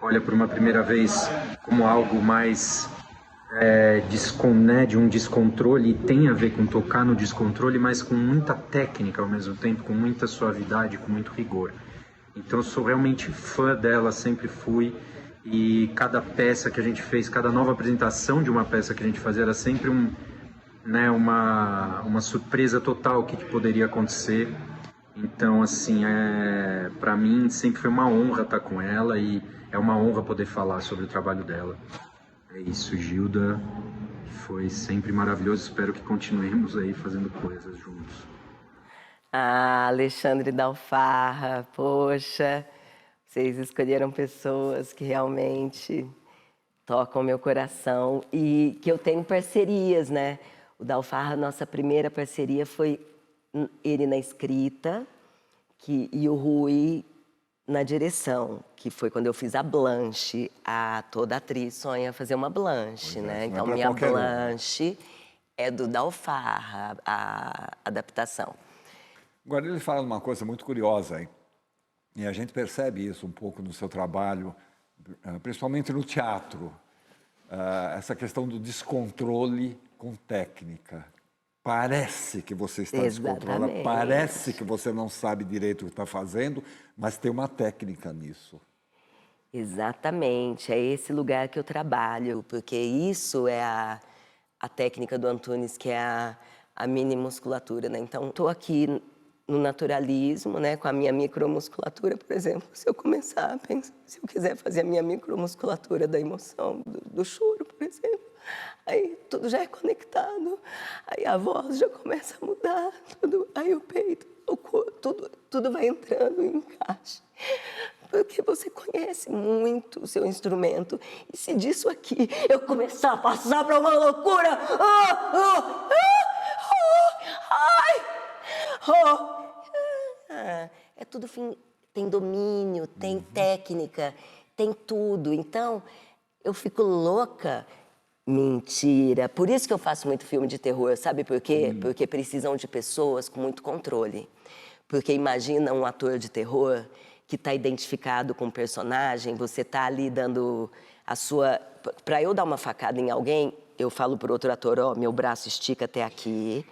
olha por uma primeira vez como algo mais de um descontrole, tem a ver com tocar no descontrole, mas com muita técnica ao mesmo tempo, com muita suavidade, com muito rigor. Então eu sou realmente fã dela, sempre fui, e cada peça que a gente fez, cada nova apresentação de uma peça que a gente fazia era sempre uma surpresa total o que poderia acontecer. Então, assim, para mim sempre foi uma honra estar com ela e é uma honra poder falar sobre o trabalho dela. É isso, Gilda, foi sempre maravilhoso, espero que continuemos aí fazendo coisas juntos. Ah, Alexandre Dalfarra, poxa, vocês escolheram pessoas que realmente tocam meu coração e que eu tenho parcerias, né? O Dalfarra, nossa primeira parceria foi ele na escrita e o Rui na direção, que foi quando eu fiz a Blanche. Toda atriz sonha fazer uma Blanche, né? Então, minha Blanche é do Dalfarra, a adaptação. Agora, ele fala uma coisa muito curiosa, hein? E a gente percebe isso um pouco no seu trabalho, principalmente no teatro. Essa questão do descontrole com técnica. Parece que você está descontrolado, parece que você não sabe direito o que está fazendo, mas tem uma técnica nisso. Exatamente, é esse lugar que eu trabalho, porque isso é a técnica do Antunes, que é a mini musculatura, né? Então, estou aqui no naturalismo, né, com a minha micromusculatura, por exemplo. Se eu começar a pensar, se eu quiser fazer a minha micromusculatura da emoção, do choro, por exemplo, aí tudo já é conectado, aí a voz já começa a mudar, aí o peito, o corpo, tudo vai entrando em encaixe. Porque você conhece muito o seu instrumento. E se disso aqui eu começar a passar para uma loucura... é tudo tem domínio, tem técnica, tem tudo. Então, eu fico louca. Mentira. Por isso que eu faço muito filme de terror, sabe por quê? Porque precisam de pessoas com muito controle. Porque imagina um ator de terror que está identificado com o personagem, você está ali dando a sua... Para eu dar uma facada em alguém, eu falo para o outro ator, ó, meu braço estica até aqui,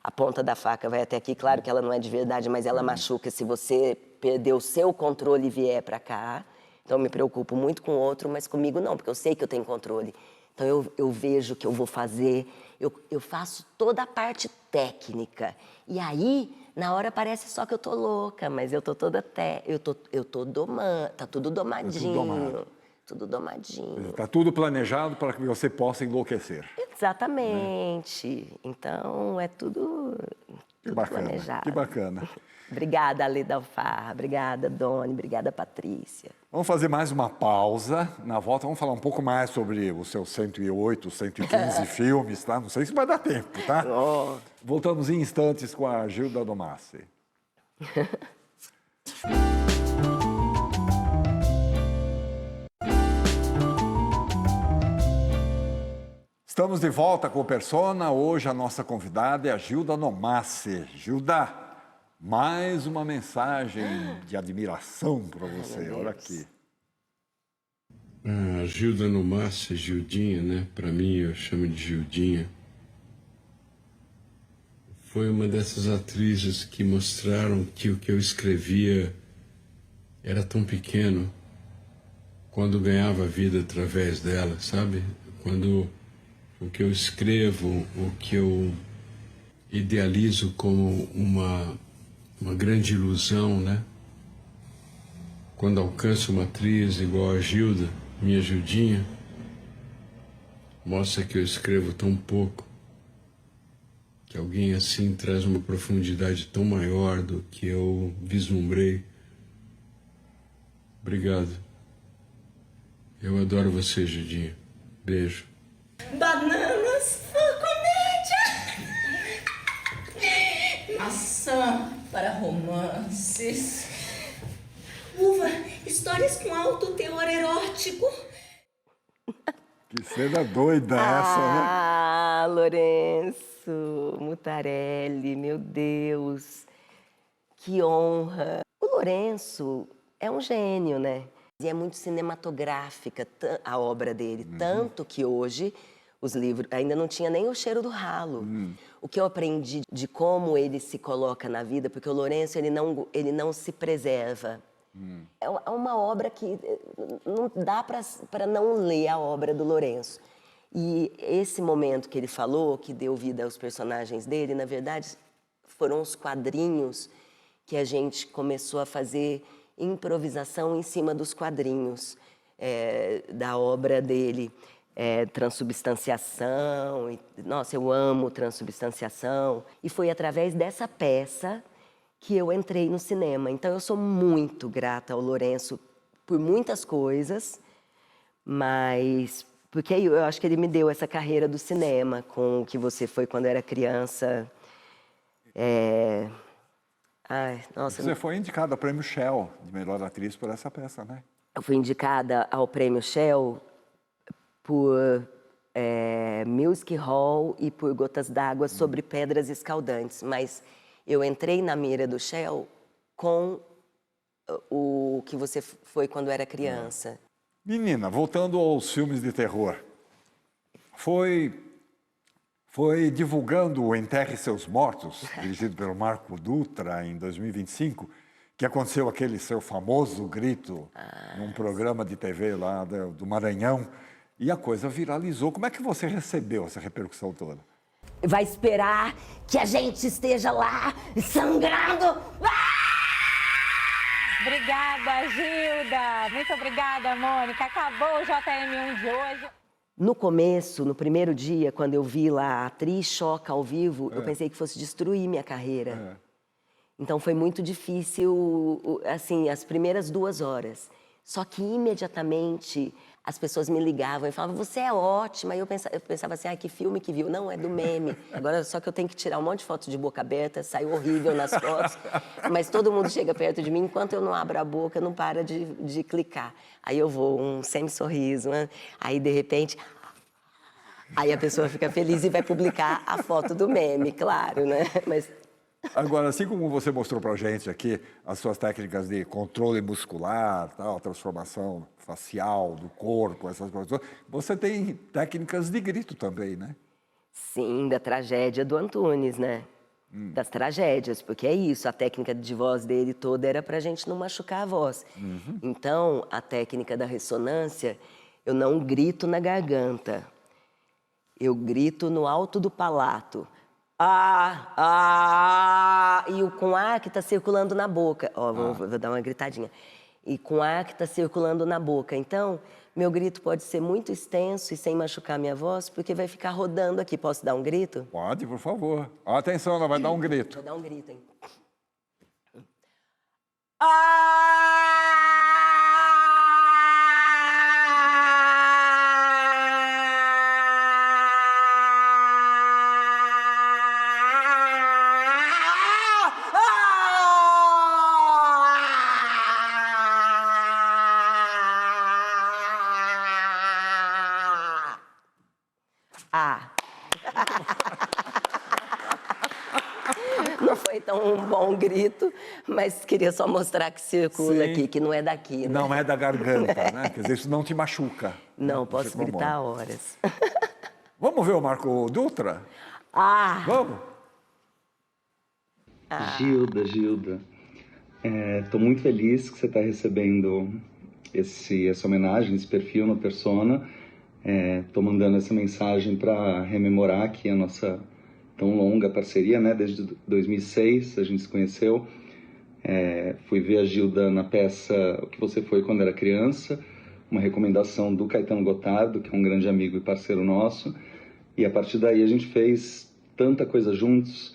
a ponta da faca vai até aqui, claro que ela não é de verdade, mas ela machuca se você perder o seu controle e vier para cá. Então, eu me preocupo muito com o outro, mas comigo não, porque eu sei que eu tenho controle. Então, eu vejo o que eu vou fazer, eu faço toda a parte técnica. E aí, na hora parece só que eu tô louca, mas eu tô toda eu tô domando, tá tudo domadinho. Tudo domadinho. Tá tudo planejado para que você possa enlouquecer. Exatamente. Né? Então, é tudo planejado. Que bacana. Obrigada, Ale Dalfarra. Obrigada, Doni. Obrigada, Patrícia. Vamos fazer mais uma pausa. Na volta, vamos falar um pouco mais sobre os seus 108, 115 filmes, tá? Não sei se vai dar tempo, tá? Oh. Voltamos em instantes com a Gilda Domassi. Estamos de volta com o Persona. Hoje a nossa convidada é a Gilda Domassi. Gilda, mais uma mensagem de admiração para você. Olha aqui. A Gilda Domassi, Gildinha, né? Para mim, eu chamo de Gildinha. foi uma dessas atrizes que mostraram que o que eu escrevia era tão pequeno quando ganhava vida através dela, sabe? Quando o que eu escrevo, o que eu idealizo como uma grande ilusão, né? Quando alcanço uma atriz igual a Gilda, minha Gildinha, mostra que eu escrevo tão pouco, que alguém assim traz uma profundidade tão maior do que eu vislumbrei. Obrigado. Eu adoro você, Gildinha. Beijo. Bananas for comédia. Maçã para romances. Uva, histórias com alto teor erótico. Que cena doida essa, né? Ah, Lourenço Mutarelli, meu Deus, que honra. O Lourenço é um gênio, né? E é muito cinematográfica a obra dele, tanto que hoje os livros ainda não tinha nem o cheiro do ralo. O que eu aprendi de como ele se coloca na vida, porque o Lourenço ele não se preserva. É uma obra que não dá para não ler a obra do Lourenço. E esse momento que ele falou, que deu vida aos personagens dele, na verdade, foram os quadrinhos que a gente começou a fazer improvisação em cima dos quadrinhos da obra dele. Transubstanciação. Nossa, eu amo transubstanciação. E foi através dessa peça que eu entrei no cinema. Então, eu sou muito grata ao Lourenço por muitas coisas, mas porque eu acho que ele me deu essa carreira do cinema, com o que você foi quando era criança. Ai, nossa. Você foi indicada ao Prêmio Shell de melhor atriz por essa peça, né? Eu fui indicada ao Prêmio Shell por Music Hall e por Gotas d'Água sobre Pedras Escaldantes, mas eu entrei na mira do Shell com o que você foi quando era criança. Menina, voltando aos filmes de terror, foi divulgando o Enterre Seus Mortos, dirigido pelo Marco Dutra, em 2025, que aconteceu aquele seu famoso grito num programa de TV lá do Maranhão, e a coisa viralizou. Como é que você recebeu essa repercussão toda? Vai esperar que a gente esteja lá sangrando. Obrigada, Gilda. Muito obrigada, Mônica. Acabou o JM1 de hoje. No começo, no primeiro dia, quando eu vi lá a atriz choca ao vivo, eu pensei que fosse destruir minha carreira. Então foi muito difícil, assim, as primeiras 2 horas. Só que imediatamente as pessoas me ligavam e falavam, você é ótima. E eu pensava assim, que filme que viu? Não, é do meme. Agora só que eu tenho que tirar um monte de fotos de boca aberta, saiu horrível nas fotos. Mas todo mundo chega perto de mim, enquanto eu não abro a boca, não para de clicar. Aí eu vou, um semi-sorriso, né? Aí de repente... Aí a pessoa fica feliz e vai publicar a foto do meme, claro, né? Mas... Agora, assim como você mostrou pra gente aqui as suas técnicas de controle muscular, tal, transformação facial do corpo, essas coisas, você tem técnicas de grito também, né? Sim, da tragédia do Antunes, né? Das tragédias, porque é isso, a técnica de voz dele toda era pra gente não machucar a voz. Então, a técnica da ressonância, eu não grito na garganta, eu grito no alto do palato. E com ar que está circulando na boca. Vou dar uma gritadinha. E com ar que está circulando na boca. Então, meu grito pode ser muito extenso e sem machucar minha voz, porque vai ficar rodando aqui. Posso dar um grito? Pode, por favor. Atenção, ela vai dar um grito. Vou dar um grito, hein? Não foi tão um bom grito, mas queria só mostrar que circula aqui, que não é daqui, né? Não é da garganta, né? Quer dizer, isso não te machuca. Não, posso gritar horas. Vamos ver o Marco Dutra? Ah! Vamos? Gilda, estou muito feliz que você está recebendo essa homenagem, esse perfil no Persona. Estou mandando essa mensagem para rememorar aqui a nossa tão longa parceria, né? Desde 2006 a gente se conheceu. Fui ver a Gilda na peça O Que Você Foi Quando Era Criança, uma recomendação do Caetano Gotardo, que é um grande amigo e parceiro nosso. E a partir daí a gente fez tanta coisa juntos.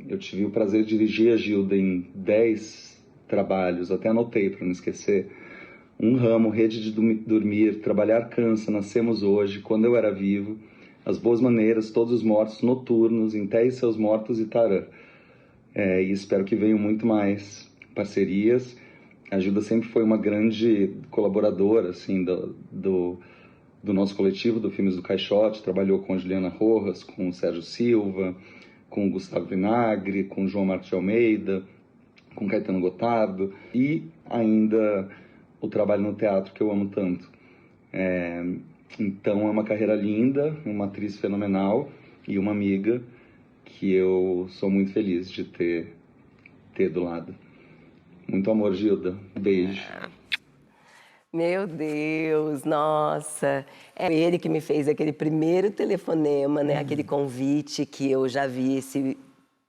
Eu tive o prazer de dirigir a Gilda em 10 trabalhos, até anotei para não esquecer. Um Ramo, Rede de Dormir, Trabalhar Cansa, Nascemos Hoje, Quando Eu Era Vivo, As Boas Maneiras, Todos os Mortos, Noturnos, Enterre Seus Mortos e Tarã. E espero que venham muito mais parcerias. A Gilda sempre foi uma grande colaboradora assim, do nosso coletivo, do Filmes do Caixote. Trabalhou com a Juliana Rojas, com o Sérgio Silva, com o Gustavo Vinagre, com o João Martins de Almeida, com o Caetano Gotardo e ainda o trabalho no teatro que eu amo tanto. Então é uma carreira linda, uma atriz fenomenal e uma amiga que eu sou muito feliz de ter do lado. Muito amor, Gilda. Beijo. Meu Deus, nossa. É ele que me fez aquele primeiro telefonema, né? Aquele convite que eu já vi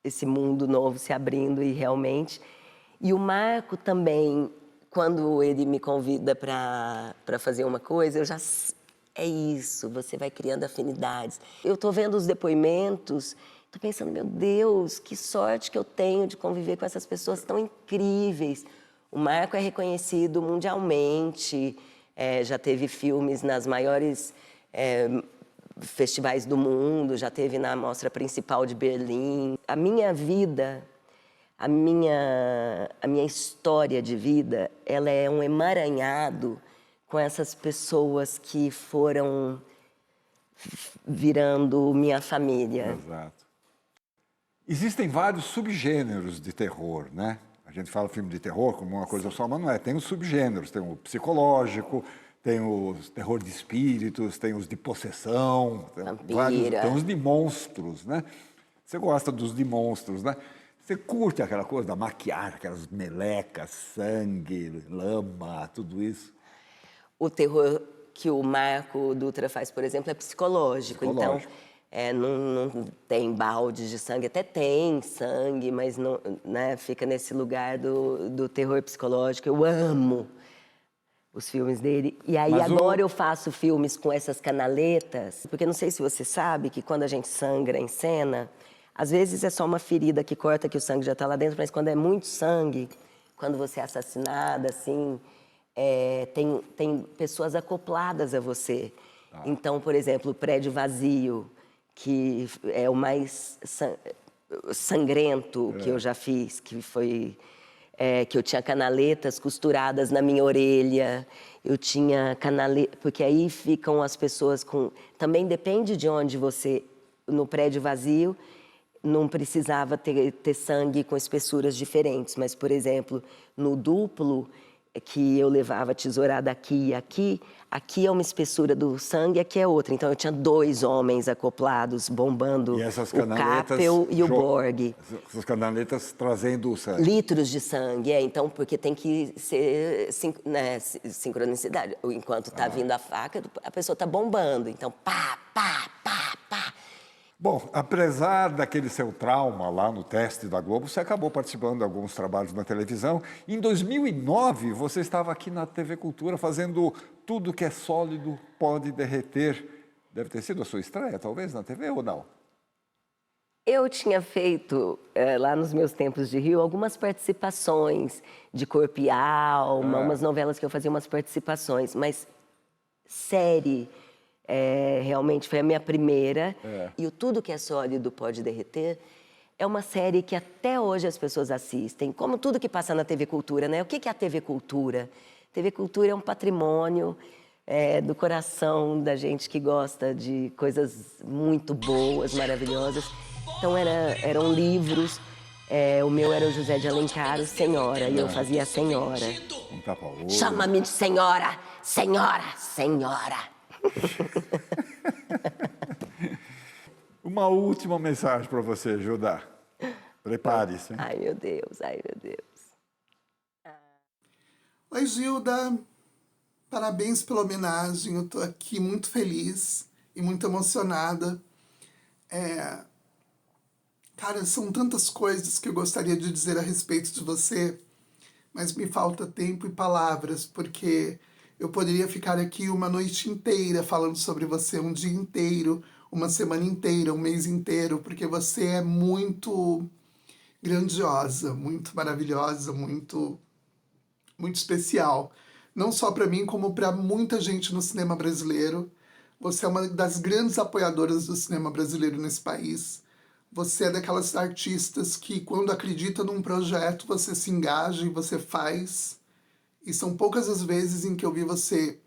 esse mundo novo se abrindo e realmente. E o Marco também, quando ele me convida para fazer uma coisa, eu já... É isso, você vai criando afinidades. Eu tô vendo os depoimentos, tô pensando, meu Deus, que sorte que eu tenho de conviver com essas pessoas tão incríveis. O Marco é reconhecido mundialmente, já teve filmes nas maiores festivais do mundo, já teve na mostra principal de Berlim. A minha vida, a minha história de vida, ela é um emaranhado com essas pessoas que foram virando minha família. Exato. Existem vários subgêneros de terror, né? A gente fala filme de terror como uma coisa só, mas não é. Tem os subgêneros, tem o psicológico, tem o terror de espíritos, tem os de possessão, tem os de monstros, né? Você gosta dos de monstros, né? Você curte aquela coisa da maquiagem, aquelas melecas, sangue, lama, tudo isso? O terror que o Marco Dutra faz, por exemplo, é psicológico. Então, não tem baldes de sangue, até tem sangue, mas não, né, fica nesse lugar do terror psicológico. Eu amo os filmes dele. E aí agora eu faço filmes com essas canaletas, porque não sei se você sabe que quando a gente sangra em cena, às vezes é só uma ferida que corta que o sangue já está lá dentro, mas quando é muito sangue, quando você é assassinada, assim... tem pessoas acopladas a você. Então, por exemplo, o Prédio Vazio, que é o mais sangrento que eu já fiz, que foi... que eu tinha canaletas costuradas na minha orelha, eu tinha canaleta... Porque aí ficam as pessoas com... Também depende de onde você... No Prédio Vazio, não precisava ter sangue com espessuras diferentes, mas, por exemplo, no Duplo... que eu levava a tesourada aqui e aqui é uma espessura do sangue, aqui é outra. Então, eu tinha 2 homens acoplados, bombando o Capel e o Borg. Essas canaletas trazendo o sangue. Litros de sangue, então, porque tem que ser sincronicidade. Enquanto está vindo a faca, a pessoa está bombando. Então, pá, pá, pá, pá. Bom, apesar daquele seu trauma lá no teste da Globo, você acabou participando de alguns trabalhos na televisão. Em 2009, você estava aqui na TV Cultura fazendo Tudo que é Sólido Pode Derreter. Deve ter sido a sua estreia, talvez, na TV ou não? Eu tinha feito, lá nos meus tempos de Rio, algumas participações de Corpo e Alma, umas novelas que eu fazia umas participações, mas série... realmente foi a minha primeira. E o Tudo que é Sólido Pode Derreter é uma série que até hoje as pessoas assistem, como tudo que passa na TV Cultura, né? O que é a TV Cultura? TV Cultura é um patrimônio do coração da gente que gosta de coisas muito boas, maravilhosas. Então eram livros, o meu era o José de Alencar, o Senhora, e eu fazia a Senhora. Chama-me de Senhora, Senhora, Senhora. Uma última mensagem para você, Gilda, para Prepare-se. Ai, meu Deus, ai, meu Deus. Oi, Gilda. Parabéns pela homenagem. Eu tô aqui muito feliz e muito emocionada. Cara, são tantas coisas que eu gostaria de dizer a respeito de você, mas me falta tempo e palavras, porque eu poderia ficar aqui uma noite inteira falando sobre você, um dia inteiro, uma semana inteira, um mês inteiro, porque você é muito grandiosa, muito maravilhosa, muito especial. Não só para mim, como para muita gente no cinema brasileiro. Você é uma das grandes apoiadoras do cinema brasileiro nesse país. Você é daquelas artistas que, quando acredita num projeto, você se engaja e você faz. E são poucas as vezes em que eu vi você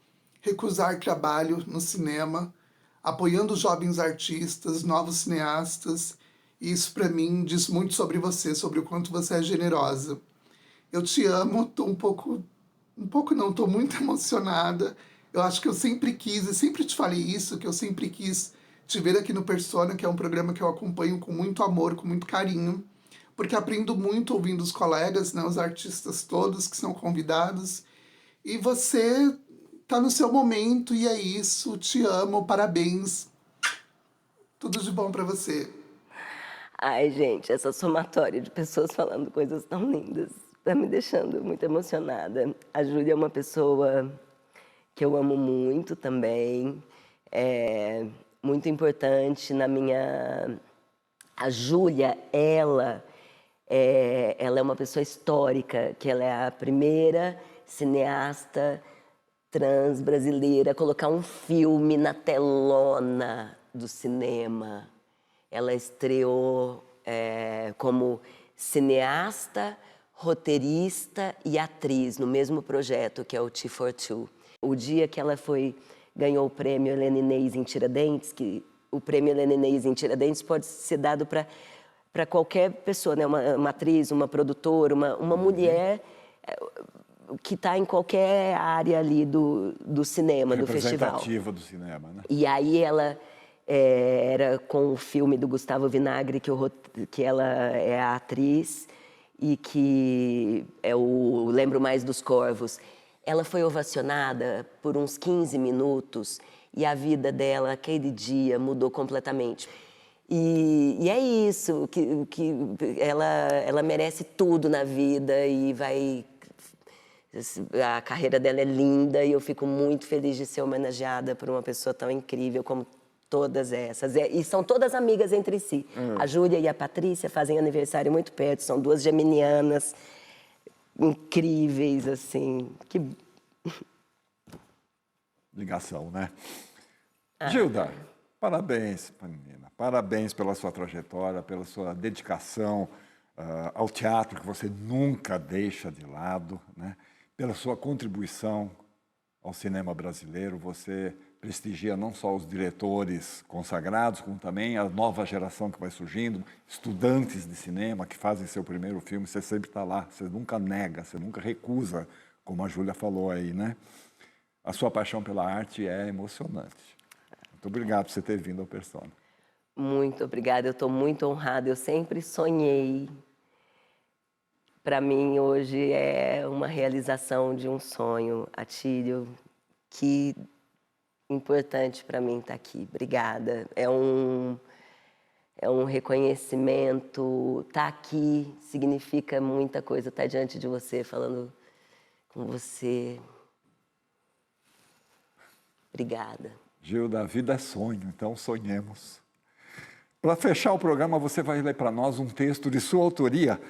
recusar trabalho no cinema, apoiando jovens artistas, novos cineastas. E isso, para mim, diz muito sobre você, sobre o quanto você é generosa. Eu te amo, tô tô muito emocionada. Eu acho que eu sempre quis, e sempre te falei isso, que eu sempre quis te ver aqui no Persona, que é um programa que eu acompanho com muito amor, com muito carinho, porque aprendo muito ouvindo os colegas, né, os artistas todos que são convidados, e você tá no seu momento, e é isso, te amo, parabéns, tudo de bom pra você. Ai, gente, essa somatória de pessoas falando coisas tão lindas tá me deixando muito emocionada. A Júlia é uma pessoa que eu amo muito também, é muito importante na minha... A Júlia, ela é uma pessoa histórica, que ela é a primeira cineasta trans brasileira a colocar um filme na telona do cinema. Ela estreou como cineasta, roteirista e atriz no mesmo projeto, que é o T for Two. O dia que ela ganhou o prêmio Helena Inês em Tiradentes, que o prêmio Helena Inês em Tiradentes pode ser dado para qualquer pessoa, né? Uma atriz, uma produtora, uma mulher que está em qualquer área ali do cinema, do festival. Representativa do cinema, né? E aí ela era com o filme do Gustavo Vinagre, que ela é a atriz, e que é o Lembro Mais dos Corvos. Ela foi ovacionada por uns 15 minutos e a vida dela, aquele dia, mudou completamente. E é isso, que ela merece tudo na vida e vai... A carreira dela é linda e eu fico muito feliz de ser homenageada por uma pessoa tão incrível como todas essas. E são todas amigas entre si. A Júlia e a Patrícia fazem aniversário muito perto, são duas geminianas incríveis, assim. Que... Ligação, né? Gilda, parabéns, menina. Parabéns pela sua trajetória, pela sua dedicação ao teatro, que você nunca deixa de lado, né? Pela sua contribuição ao cinema brasileiro. Você prestigia não só os diretores consagrados, como também a nova geração que vai surgindo, estudantes de cinema que fazem seu primeiro filme. Você sempre está lá, você nunca nega, você nunca recusa, como a Júlia falou aí, né? A sua paixão pela arte é emocionante. Muito obrigado por você ter vindo ao Persona. Muito obrigada, eu estou muito honrada. Eu sempre sonhei. Para mim, hoje, é uma realização de um sonho. Atílio, que importante para mim estar aqui. Obrigada. É um reconhecimento. Estar aqui significa muita coisa. Estar diante de você, falando com você. Obrigada. Gilda, a vida é sonho, então sonhemos. Para fechar o programa, você vai ler para nós um texto de sua autoria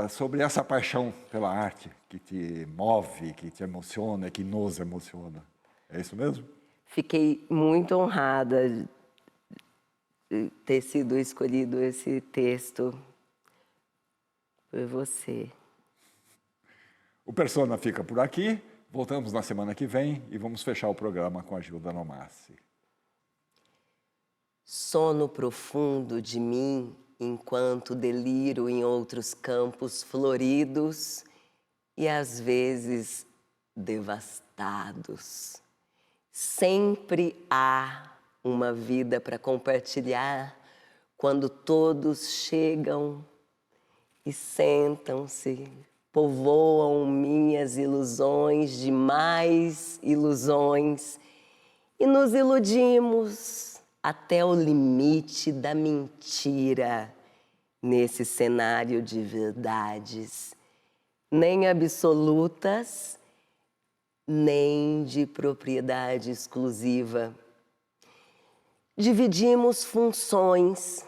sobre essa paixão pela arte que te move, que te emociona, que nos emociona. É isso mesmo? Fiquei muito honrada de ter sido escolhido esse texto por você. O Persona fica por aqui. Voltamos na semana que vem e vamos fechar o programa com a Gilda Nomassi. Sono profundo de mim enquanto deliro em outros campos floridos e às vezes devastados. Sempre há uma vida para compartilhar quando todos chegam e sentam-se, povoam minhas ilusões de mais ilusões e nos iludimos até o limite da mentira nesse cenário de verdades, nem absolutas, nem de propriedade exclusiva. Dividimos funções.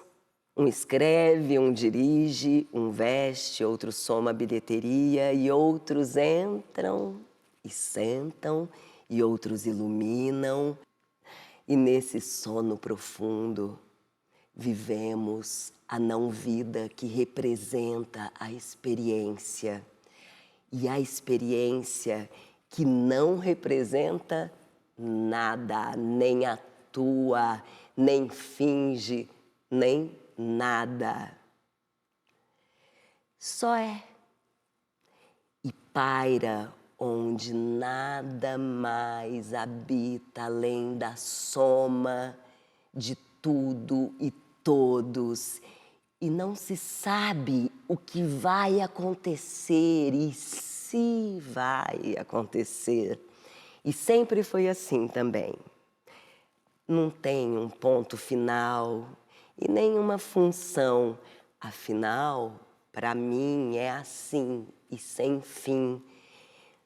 Um escreve, um dirige, um veste, outro soma a bilheteria e outros entram e sentam e outros iluminam. E nesse sono profundo vivemos a não-vida que representa a experiência. E a experiência que não representa nada, nem atua, nem finge, nem nada. Só é. E paira onde nada mais habita além da soma de tudo e todos. E não se sabe o que vai acontecer e se vai acontecer. E sempre foi assim também. Não tem um ponto final e nenhuma função. Afinal, para mim é assim e sem fim.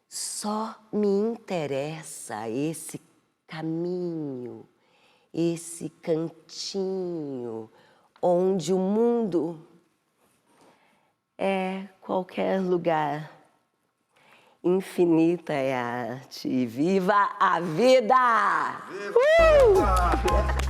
Só me interessa esse caminho, esse cantinho, onde o mundo é qualquer lugar. Infinita é a arte e viva a vida! Viva!